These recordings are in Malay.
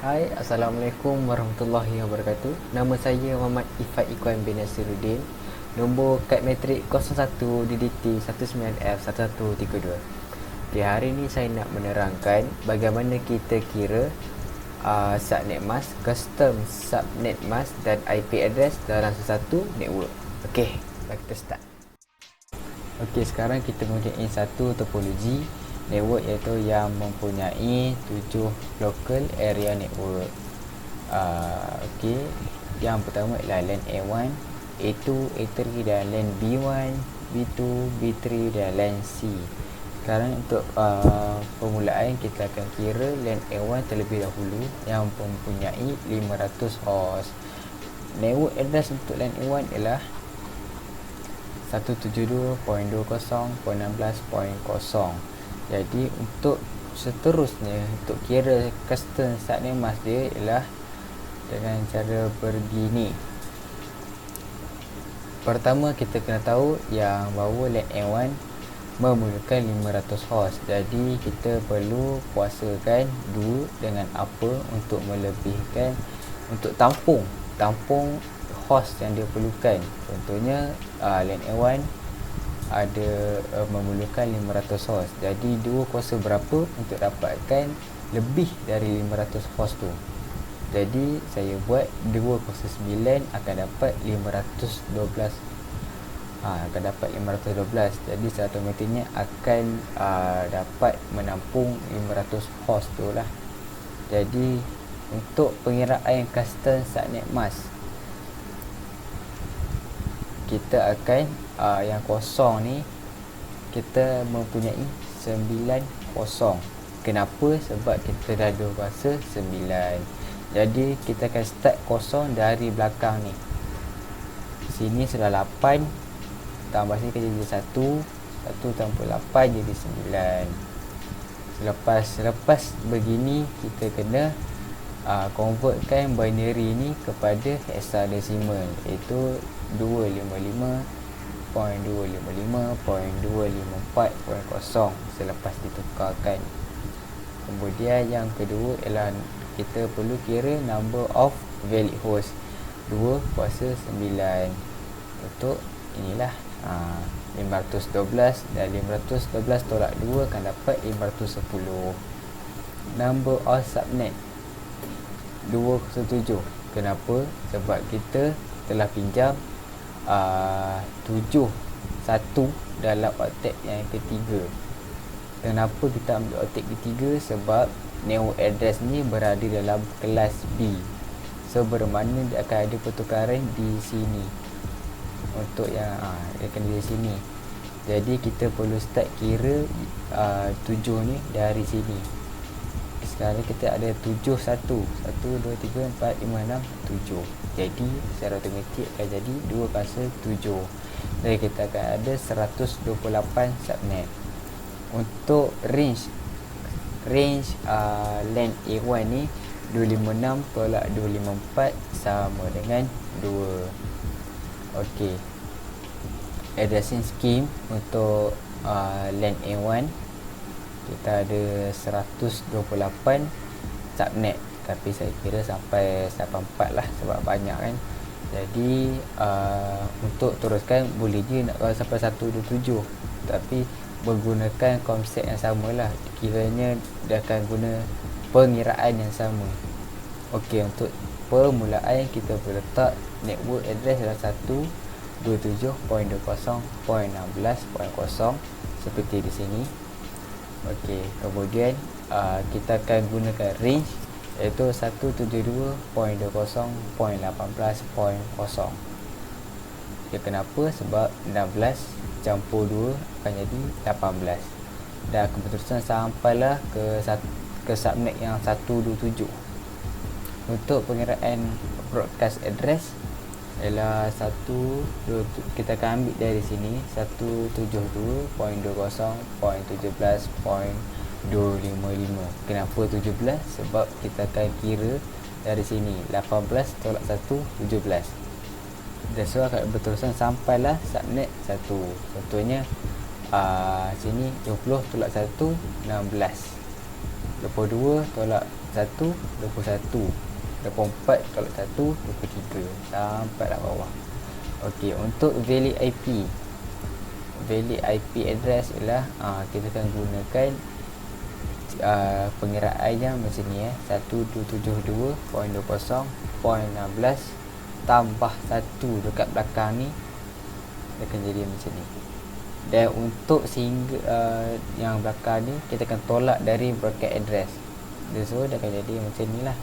Hai, Assalamualaikum warahmatullahi wabarakatuh. Nama saya Muhammad Ifat Ikwan bin Nasiruddin. Nombor kad metrik 01 DDT 19F1132. Okay, hari ini saya nak menerangkan bagaimana kita kira subnet mask, custom subnet mask dan IP address dalam sesuatu network. Okey, mari kita start. Okey, sekarang kita mempunyai satu topologi network iaitu yang mempunyai 7 local area network. Okey, yang pertama ialah LAN A1, A2, A3 dan LAN B1, B2, B3 dan LAN C. Sekarang untuk permulaan kita akan kira LAN A1 terlebih dahulu yang mempunyai 500 host. Network address untuk LAN A1 ialah 172.20.16.0. Jadi untuk seterusnya, untuk kira custom subnet mask dia ialah dengan cara begini. Pertama kita kena tahu yang bahawa LAN A1 memerlukan 500 host. Jadi kita perlu kuasakan 2 dengan apa untuk melebihkan, untuk tampung host yang dia perlukan. Contohnya LAN A1 ada memerlukan 500 host. Jadi 2 kuasa berapa untuk dapatkan lebih dari 500 host tu. Jadi saya buat 2 kuasa 9 akan dapat 512. Akan dapat 512. Jadi secara automatiknya akan dapat menampung 500 host tu lah. Jadi untuk pengiraan custom subnet mask, kita akan yang kosong ni kita mempunyai 9 kosong. Kenapa? Sebab kita dah ada kuasa 9. Jadi kita akan start kosong dari belakang ni. Sini sudah 8, tambah sini jadi 1 tambah 8 jadi 9. Selepas begini kita kena convertkan binary ni kepada hexadecimal, iaitu 255.255.254.0 selepas ditukarkan. Kemudian yang kedua ialah kita perlu kira number of valid host, 2 kuasa 9. Untuk inilah 512 dan 512 tolak 2 akan dapat 510. Number of subnet 207. Kenapa? Sebab kita telah pinjam 7 1 dalam oktet yang ketiga. Kenapa kita ambil oktet ketiga? Sebab network address ni berada dalam kelas B, so bermakna dia akan ada pertukaran di sini. Untuk yang dia akan di sini. Jadi kita perlu start kira 7 ni dari sini. Sekarang kita ada 7 1 2 3 4 5 6 7. Jadi secara automatik akan jadi 2 kuasa 7. Jadi kita akan ada 128 subnet. Untuk range LAN A1 ni 256 tolak 254 sama dengan 2. Okey. Addressing scheme untuk LAN A1 kita ada 128 subnet, tapi saya kira sampai 84 lah sebab banyak kan. Jadi untuk teruskan boleh je nak kalau sampai 127, tapi menggunakan konsep yang sama lah. Kiranya dia akan guna pengiraan yang sama. Okey, untuk permulaan kita boleh letak network address dalam 127.20.16.0 seperti di sini. Okey, kemudian kita akan gunakan range iaitu 172.20.18.0. Okay, kenapa? Sebab 16 campur 2 akan jadi 18. Dan keputusan sampailah ke subnet yang 127. Untuk pengiraan broadcast address ialah kita akan ambil dari sini 172.20.17.255. Kenapa 17? Sebab kita akan kira dari sini 18 tolak 1 17. Dan so akan berterusan sampailah subnet 1. Contohnya sini 20 tolak 1 16. 22 tolak 1, 21. 24 tolak 1, 23 sampai lah bawah. Okey, untuk valid IP address ialah kita akan gunakan pengiraannya macam ni 1272.20.16 tambah 1 dekat belakang ni, dia akan jadi macam ni. Dan untuk sehingga yang belakang ni kita akan tolak dari broadcast address. So dia akan jadi macam ni lah,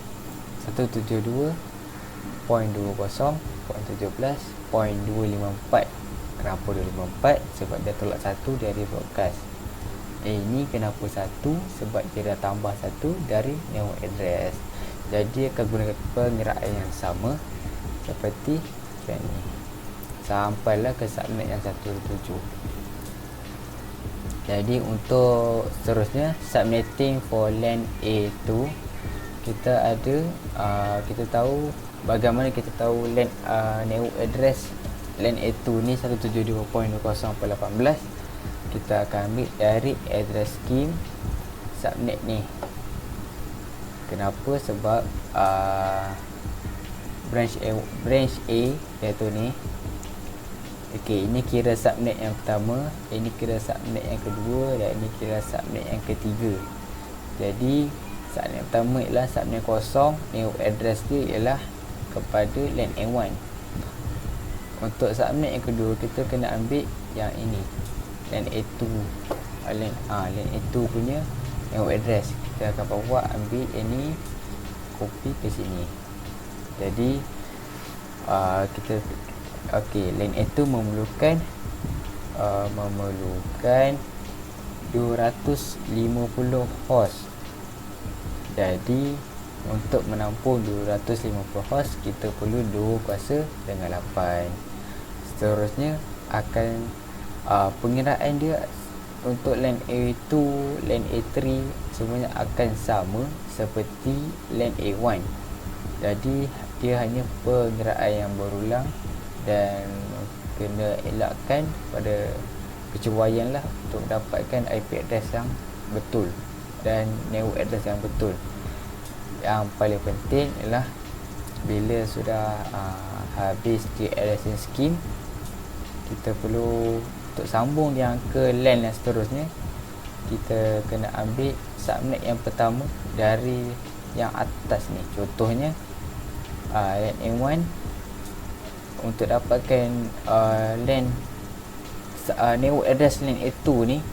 172.20.17.254. Kenapa 254? Sebab dia tolak 1 dari broadcast. Ini kenapa 1? Sebab dia dah tambah 1 dari network address. Jadi akan gunakan pengiraan yang sama seperti macam ni sampailah ke subnet yang 17. Jadi untuk seterusnya, subnetting for LAN A2, kita ada kita tahu bagaimana kita tahu LAN network address LAN A2 ni 172.20.18. Kita akan ambil dari address scheme subnet ni. Kenapa? Sebab branch A iaitu ni. Okey, ini kira subnet yang pertama, ini kira subnet yang kedua, dan ini kira subnet yang ketiga. Jadi subnet pertama ialah subnet kosong, network address dia ialah kepada LAN A1. Untuk subnet yang kedua, kita kena ambil yang ini, LAN A2. LAN A2 punya network address. Kita akan bawa ambil ini, copy ke sini. Jadi kita LAN A2 memerlukan 250 host. Jadi untuk menampung 250 host, kita perlu 2 kuasa dengan 8. Seterusnya akan pengiraan dia untuk LAN A2, LAN A3 semuanya akan sama seperti LAN A1. Jadi dia hanya pengiraan yang berulang dan kena elakkan pada kecuaian lah untuk mendapatkan IP address yang betul dan network address yang betul. Yang paling penting ialah bila sudah habis de-addressing scheme, kita perlu untuk sambung yang ke LAN yang seterusnya, kita kena ambil subnet yang pertama dari yang atas ni. Contohnya LAN A1, untuk dapatkan LAN network address LAN A2 ni,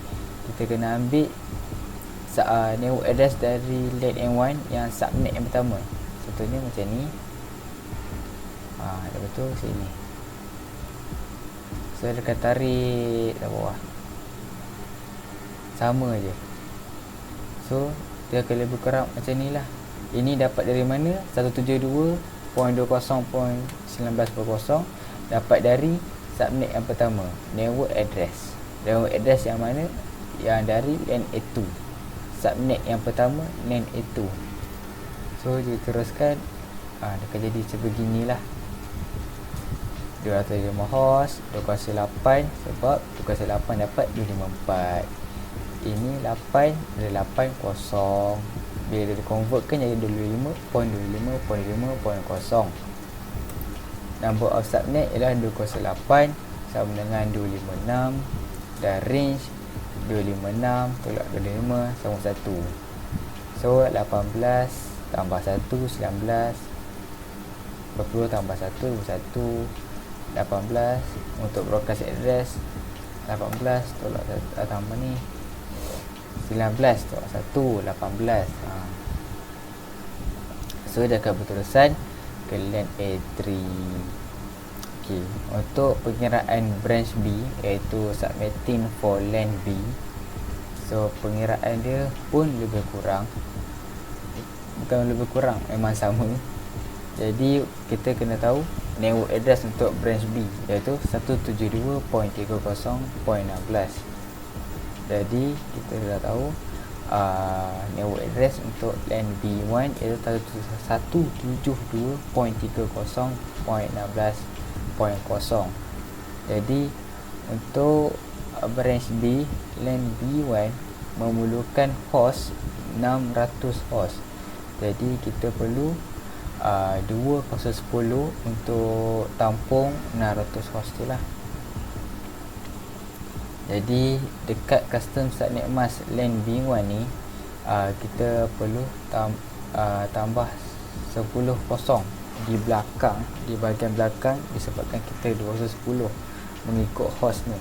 kita kena ambil network address dari LAN A1 yang subnet yang pertama. Contohnya macam ni. Dah betul sini. So dia akan tarik ke bawah. Sama je. So dia akan lebih kurang macam ni lah. Ini dapat dari mana? 172.20.19.0 dapat dari subnet yang pertama, network address. Network address yang mana? Yang dari LAN A2. Subnet yang pertama LAN A2. So dia teruskan, dia akan jadi sebeginilah. 205 host, 208, sebab 208 dapat 254. Ini 8 dari 8 kosong. Bila dia convertkan jadi 25.25.5.0. Number of subnet ialah 208 sama dengan 256, dan range 256 tolak 25 sama 1. So 18 tambah 1 19, 20 tambah 1 21, 18 untuk broadcast address. 18 tolak tambah ni 19 tolak 1 18. So dia akan berterusan ke LAN A3. Okey, untuk pengiraan branch B iaitu subnetting for LAN B, so pengiraan dia pun lebih kurang, bukan lebih kurang, memang sama. Jadi kita kena tahu network address untuk branch B iaitu 172.30.16. Jadi kita dah tahu network address untuk LAN B1 iaitu 172.30.16.0. Jadi untuk branch B, LAN B1 memerlukan host 600 host. Jadi kita perlu 2,10 untuk tampung 600 host tu lah. Jadi dekat custom subnet mask LAN B1 ni, kita perlu tambah 10 kosong di belakang, di bahagian belakang, disebabkan kita 210 mengikut host ni.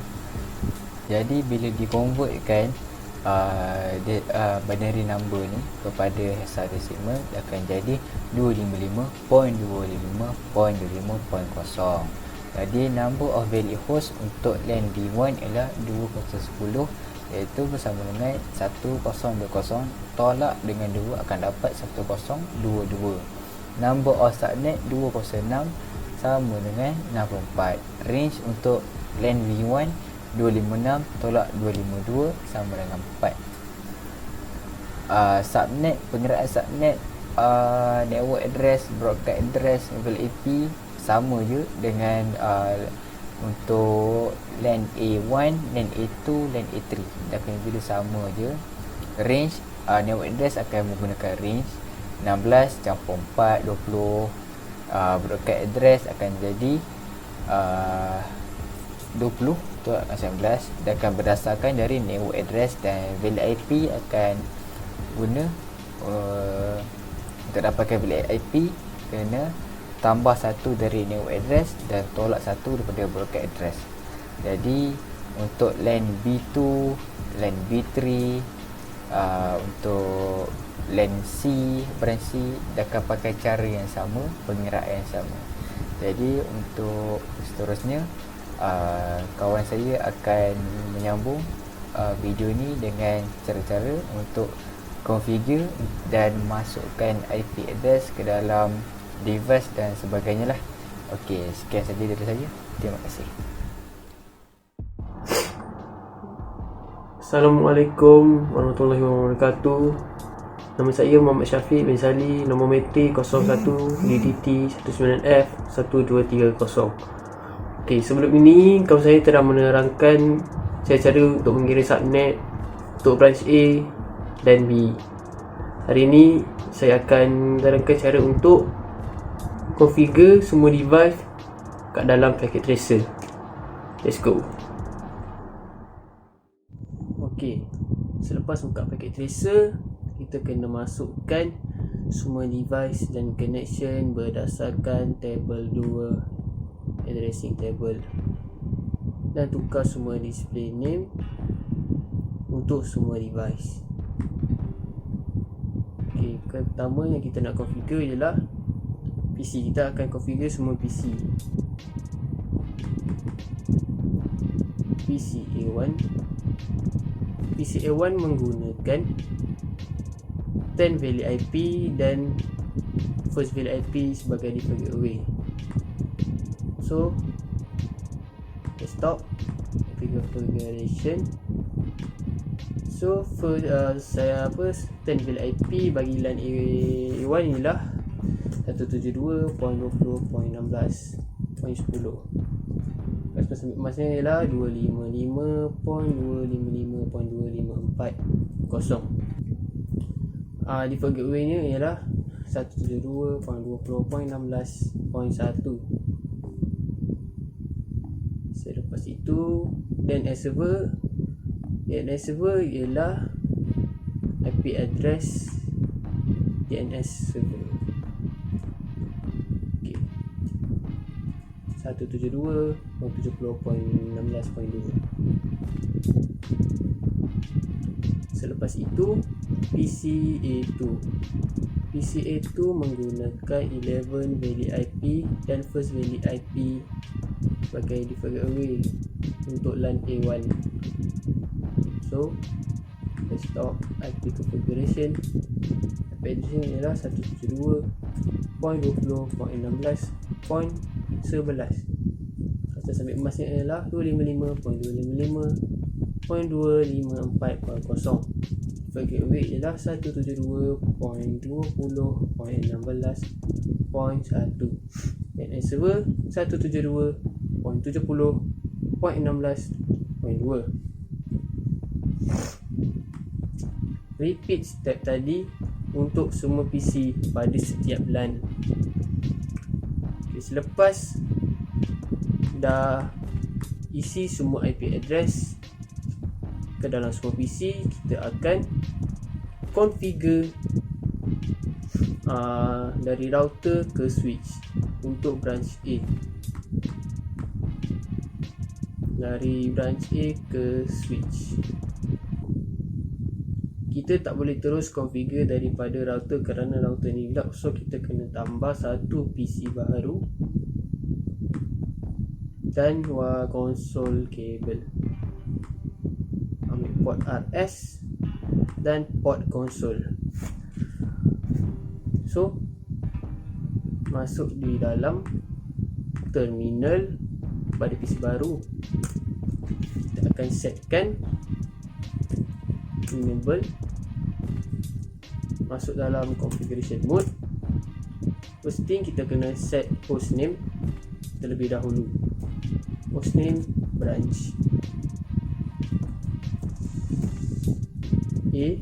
Jadi bila dikonvertkan binary number ni kepada hexadecimal, akan jadi 255.25.25.0. Jadi number of valid host untuk LAN B1 ialah 2,10, iaitu bersama dengan 1020 tolak dengan 2 akan dapat 1022. Number of subnet 206 sama dengan 64. Range untuk LAN B1 256 tolak 252 sama dengan 4. Subnet, pengiraan subnet, network address, broadcast address, level AP sama je dengan untuk LAN A1, LAN A2, LAN A3. Dah kena bila sama je. Range, network address akan menggunakan range 16 campur 4, 20. Broadcast address akan jadi 20 tu akan 19, dan akan berdasarkan dari network address, dan valid IP akan guna untuk dapatkan valid IP kena tambah satu dari network address dan tolak satu daripada broadcast address. Jadi untuk LAN B2, LAN B3, untuk LAN C, branch C, dia akan pakai cara yang sama, pengiraan yang sama. Jadi untuk seterusnya, kawan saya akan menyambung video ni dengan cara-cara untuk configure dan masukkan IP address ke dalam device dan sebagainya lah. Okey, sekian saja dari saya. Terima kasih. Assalamualaikum warahmatullahi wabarakatuh. Nama saya Muhammad Syafiq bin Sali, nombor metrik 01 DDT 19F 1230. Okey, sebelum ini kawan saya telah menerangkan cara-cara untuk mengirim subnet untuk branch A dan B. Hari ini saya akan terangkan cara untuk configure semua device kat dalam packet tracer. Let's go. Okey, selepas buka packet tracer, kita kena masukkan semua device dan connection berdasarkan table 2 addressing table, dan tukar semua display name untuk semua device. Okey, pertama yang kita nak configure ialah PC. Kita akan configure semua PC. PC A1. PC A1 menggunakan 10 valid IP dan first valid IP sebagai default gateway. So, desktop configuration. So, first, saya 10 valid IP bagi LAN A1 ialah 172.20.16.10. Customer masnya ialah 255.255.254. Default gateway nya ialah 172.20.16.1. Selepas itu DNS server. DNS server ialah IP address DNS server. 172.70.16.2. Selepas itu PCA2. PCA2 menggunakan 11 valid IP dan first valid IP sebagai default gateway untuk LAN A1. So, desktop IP configuration. IP address ialah 172.20.16.11. Kata submit masknya ialah 255.255.254.0. Default gateway ialah 172.20.16.1. DNS server 172.70.16.2. Repeat step tadi untuk semua PC pada setiap LAN. Okay, selepas dah isi semua IP address ke dalam semua PC, kita akan configure dari router ke switch untuk branch A. Dari branch A ke switch, kita tak boleh terus configure daripada router kerana router ni gelap. So kita kena tambah satu PC baru dan konsol kabel. Ambil port RS dan port konsol. So masuk di dalam terminal pada PC baru, kita akan setkan enable, masuk dalam configuration mode. First thing, kita kena set hostname terlebih dahulu. Hostname branch A.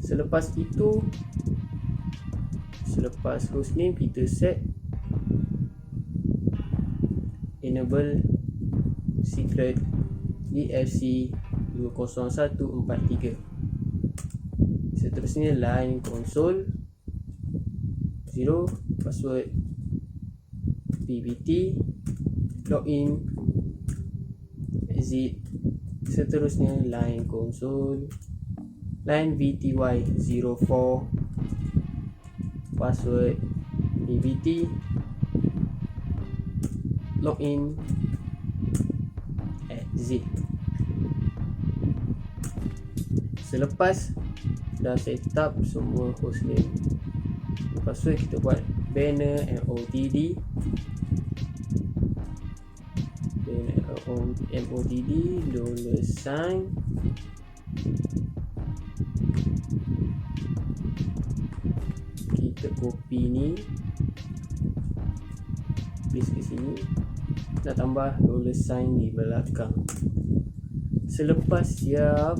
Selepas itu, selepas hostname, kita set enable secret DFC 20143. Seterusnya line console 0, password ppt, login, exit. Seterusnya line console, line vty04, password ppt, login, exit. Selepas dah set up semua hostname, password, kita buat banner MOTD, $sign kita copy ni, paste ke sini, nak tambah $sign di belakang. Selepas siap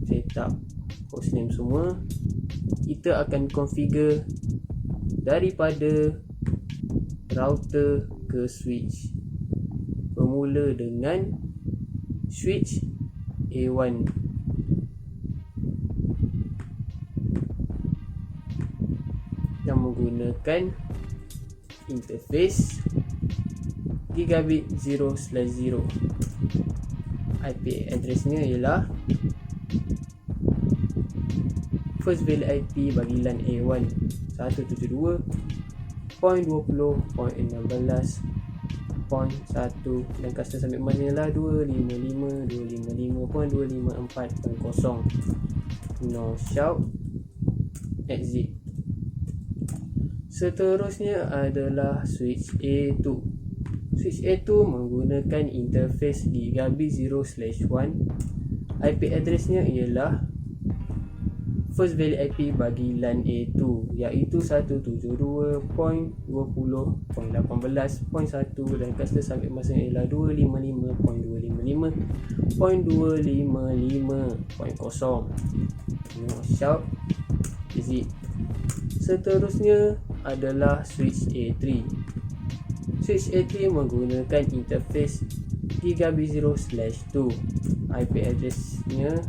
set up hostname semua, kita akan configure daripada router ke switch. Bermula dengan switch A1. Yang menggunakan interface gigabit 0/0. IP addressnya ialah first value IP bagi LAN A1 172.20.16.1 dan custom submit mask ialah 255.255.254.0. No shout, exit. Seterusnya adalah switch A2. Switch A2 menggunakan interface gigabit 0/1. IP addressnya ialah first value IP bagi LAN A2 iaitu 172.20.18.1 dan custom submit mask ialah 255.255.255.0. No shout, exit. Seterusnya adalah switch A3. Switch A3 menggunakan interface gigabit 0/2. IP addressnya,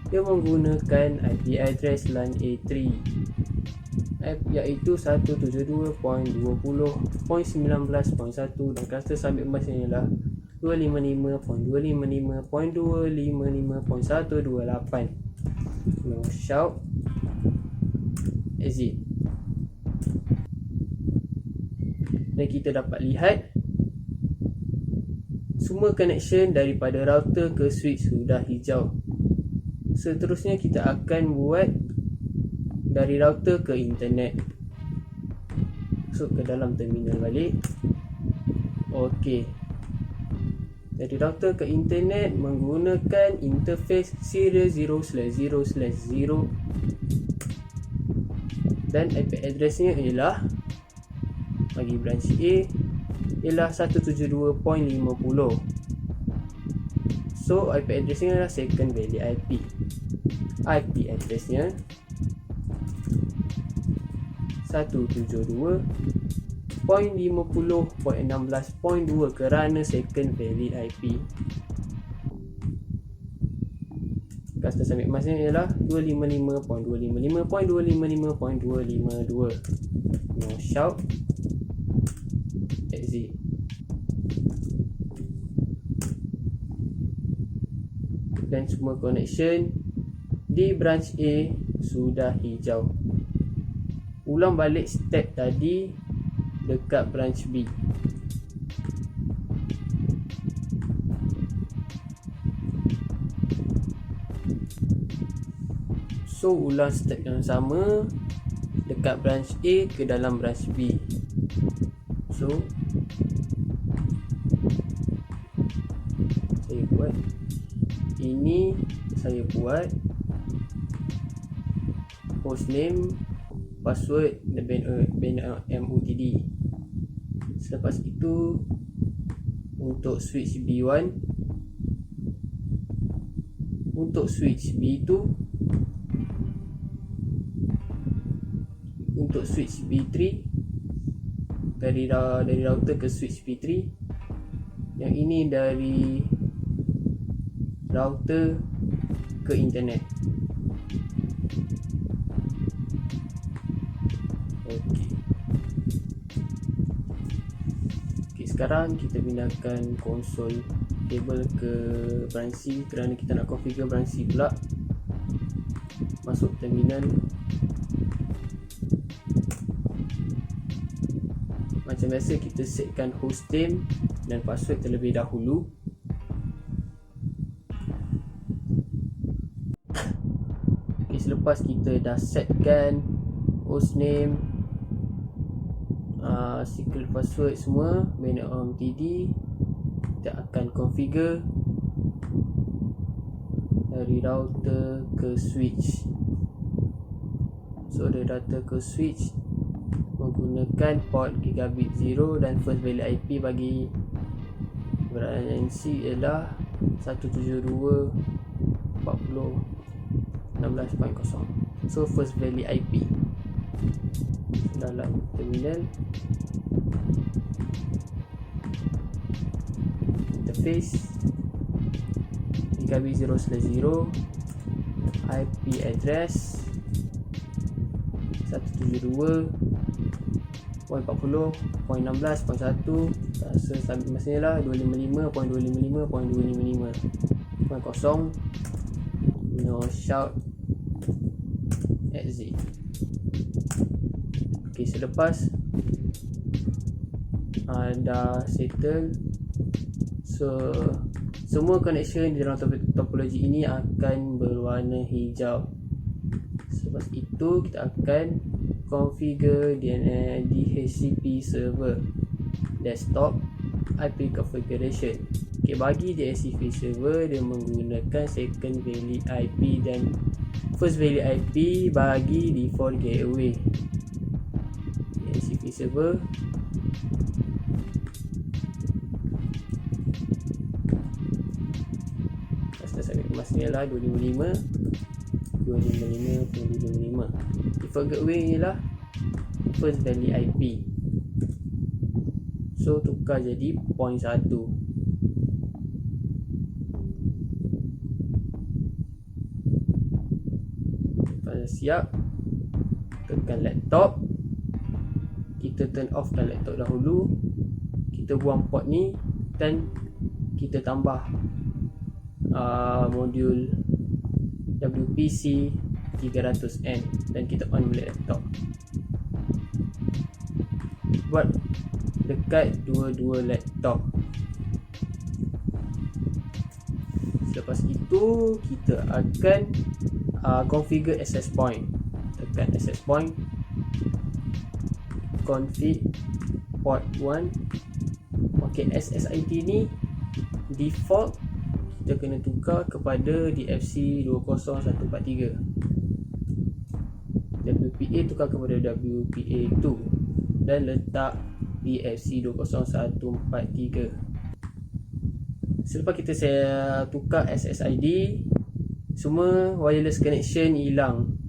dia menggunakan IP address LAN A3 iaitu 172.20.19.1 dan custom submit mask ialah 255.255.255.128. No shout, exit. Dan kita dapat lihat semua connection daripada router ke switch sudah hijau. Seterusnya kita akan buat dari router ke internet. Masuk ke dalam terminal balik. Okey. Dari router ke internet menggunakan interface serial 0/0/0 dan IP addressnya ialah bagi branch A ialah 172.50. So IP addressnya adalah second value IP. IP addressnya 172.50.16.2 kerana second valid IP. Custom submit mask ni ialah 255.255.255.252. No shout, exit. Dan semua connection di branch A sudah hijau. Ulang balik step tadi dekat branch B. So ulang step yang sama dekat branch A ke dalam branch B. So saya buat ini, saya buat hostname, password dan MUTD. Selepas itu untuk switch B1, untuk switch B2, untuk switch B3, dari router ke switch B3. Yang ini dari router ke internet. Okey, sekarang kita pindahkan konsol kabel ke branch C kerana kita nak configure branch C pula. Masuk terminal. Macam biasa kita setkan hostname dan password terlebih dahulu. Okay, selepas kita dah setkan hostname, secret password semua, MUTD, kita akan configure dari router ke switch. So dari router ke switch menggunakan port gigabit 0 dan first valid IP bagi branch C ialah 172.40.16.0. So first valid IP dalam terminal. Interface gigabit 0/0, IP address 172.40.16.1. Rasa submit masnya lah 255.255.255.0. No shout, exit. Ok, selepas dah settle, so semua connection di dalam topologi ini akan berwarna hijau. Selepas itu kita akan configure DHCP server desktop IP configuration. Okay, bagi DHCP server dia menggunakan second valid IP dan first valid IP bagi default gateway. DHCP server masnya lah 255.255.255. Default gateway ialah first valid IP. So tukar jadi 0.1. Lepas siap, tekan laptop. Kita turn off kan laptop dahulu. Kita buang port ni dan kita tambah modul WPC 300N dan kita on balik laptop. Buat dekat dua-dua laptop. Selepas itu kita akan configure access point. Tekan access point, config port 1. Ok, SSID ni default kita kena tukar kepada DFC 20143. WPA tukar kepada WPA 2 dan letak DFC 20143. Selepas kita tukar SSID, semua wireless connection hilang.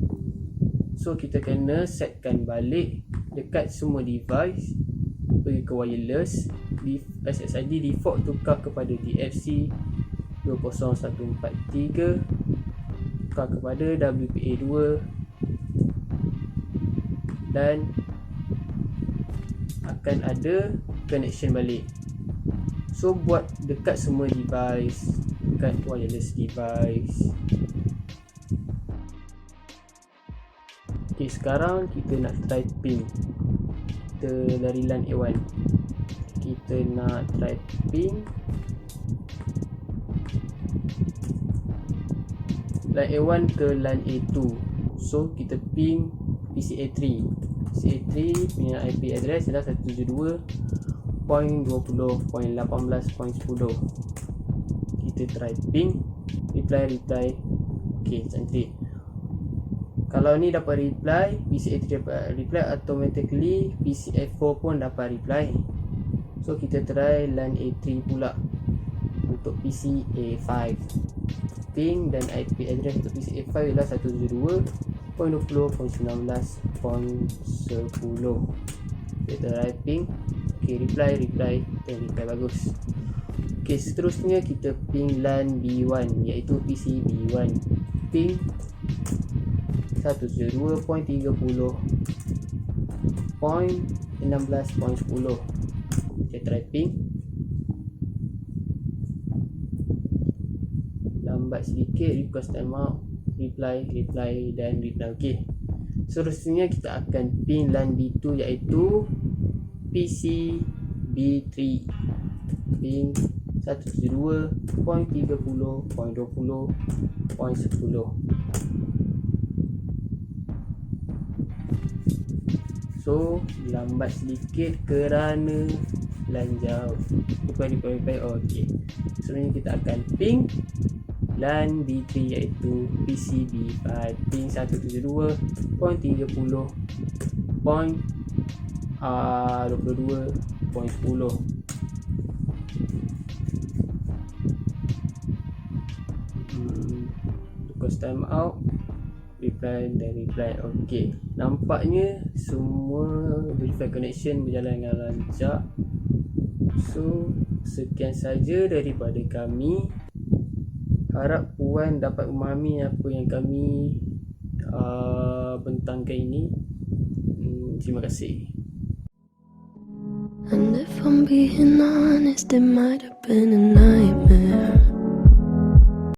So kita kena setkan balik dekat semua device, pergi ke wireless, SSID default tukar kepada DFC 20143, tukar kepada WPA2 dan akan ada connection balik. So buat dekat semua device, dekat wireless device. Okay, sekarang kita nak try ping. Kita dari LAN A1. Kita nak try ping LAN A1 ke LAN A2. So kita ping PCA3. PCA3 punya IP address adalah 172.20.18.10. Kita try ping, reply. Okay, cantik. Kalau ni dapat reply, PCA3 dapat reply automatically, PCA4 pun dapat reply. So kita try LAN A3 pula untuk PCA5. Ping dan IP address untuk PCA5 adalah 172.20.19.10. Kita try ping. Okay, reply dan reply bagus. Okay, seterusnya kita ping LAN B1 iaitu PCB1. Ping 172.30.16.10. Kita try ping. Lambat sedikit, request timeout, reply dan reply. Okay, seterusnya kita akan ping LAN B2 iaitu PCB3. Ping 172.30.20.10. So lambat sedikit kerana LAN jauh. Reply. Okay, sebenarnya kita akan ping LAN B3 iaitu PCB5. Ping 172.22.10. Request time out, reply. Okay, nampaknya semua verify connection berjalan dengan lancar. So sekian saja daripada kami. Harap puan dapat memahami apa yang kami bentangkan ini. Terima kasih. And if I'm being honest, it might have been a nightmare.